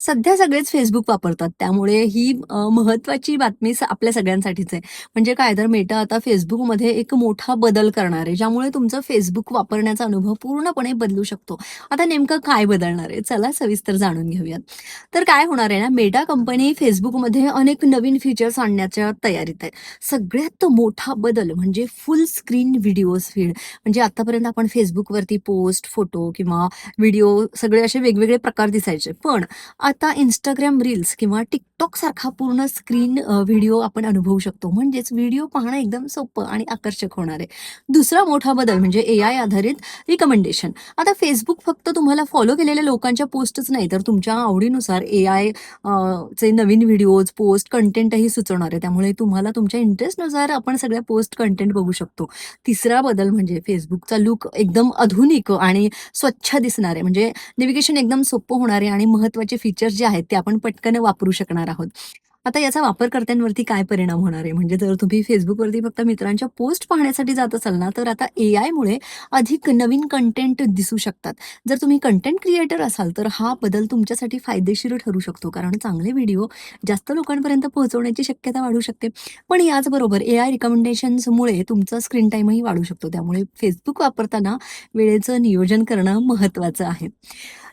सध्या सगळेच Facebook वापरतात. त्यामुळे ही महत्त्वाची बातमी आपल्या सगळ्यांसाठीच आहे. म्हणजे काय तर Meta आता Facebookमध्ये एक मोठा बदल करणार आहे, ज्यामुळे तुमचं Facebook वापरण्याचा अनुभव पूर्णपणे बदलू शकतो. आता नेमकं काय बदलणार आहे? चला सविस्तर जाणून घेऊयात. तर काय होणार आहे ना, Meta कंपनी Facebookमध्ये अनेक नवीन फीचर्स आणण्याच्या तयारीत आहे. सगळ्यात मोठा बदल म्हणजे फुल स्क्रीन व्हिडिओज फीड. म्हणजे आतापर्यंत आपण Facebookवरती पोस्ट, फोटो किंवा व्हिडिओ सगळे असे वेगवेगळे प्रकार दिसायचे. पण आता Instagram रील्स किंवा TikTok सारखा पूर्ण स्क्रीन व्हिडिओ आपण अनुभवू शकतो. म्हणजेच व्हिडिओ पाहणं एकदम सोपं आणि आकर्षक होणार आहे. दुसरा मोठा बदल म्हणजे एआय आधारित रिकमेंडेशन. आता Facebook फक्त तुम्हाला फॉलो केलेल्या लोकांच्या पोस्टच नाही, तर तुमच्या आवडीनुसार एआय चे नवीन व्हिडिओज, पोस्ट, कंटेंटही सुचवणार आहे. त्यामुळे तुम्हाला तुमच्या इंटरेस्टनुसार आपण सगळ्या पोस्ट, कंटेंट बघू शकतो. तिसरा बदल म्हणजे Facebookचा लूक एकदम आधुनिक आणि स्वच्छ दिसणार आहे. म्हणजे नेव्हिगेशन एकदम सोपं होणार आहे आणि महत्त्वाचे फीचर्स जे आहेत ते आपण पटकन वापरू शकणार आहोत. आता याचा वापरकर्त्यांवरती काय परिणाम होणार आहे? म्हणजे जर तुम्ही Facebookवरती फक्त मित्रांच्या पोस्ट पाहण्यासाठी जात असाल ना, तर आता एआयमुळे अधिक नवीन कंटेंट दिसू शकतात. जर तुम्ही कंटेंट क्रिएटर असाल, तर हा बदल तुमच्यासाठी फायदेशीर ठरू शकतो. कारण चांगले व्हिडिओ जास्त लोकांपर्यंत पोहोचवण्याची शक्यता वाढू शकते. पण याचबरोबर एआय रिकमेंडेशन्समुळे तुमचा स्क्रीन टाईमही वाढू शकतो. त्यामुळे Facebook वापरताना वेळेचं नियोजन करणं महत्त्वाचं आहे.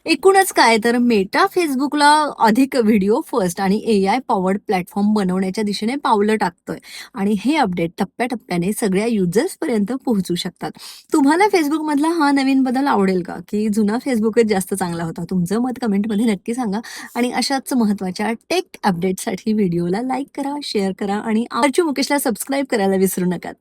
एकूणच काय तर मेटा Facebookला अधिक व्हिडिओ फर्स्ट आणि एआय पॉवर्ड प्लॅटफॉर्म बनवण्याच्या दिशेने पावलं टाकतोय आणि हे अपडेट टप्प्याटप्प्याने सगळ्या युजर्सपर्यंत पोहोचू शकतात. तुम्हाला Facebookमधला हा नवीन बदल आवडेल का? की जुना Facebookच जास्त चांगला होता? तुमचं मत कमेंटमध्ये नक्की सांगा आणि अशाच महत्त्वाच्या टेक अपडेटसाठी व्हिडिओला लाईक करा, शेअर करा आणि आरची मुकेशला सबस्क्राईब करायला विसरू नका.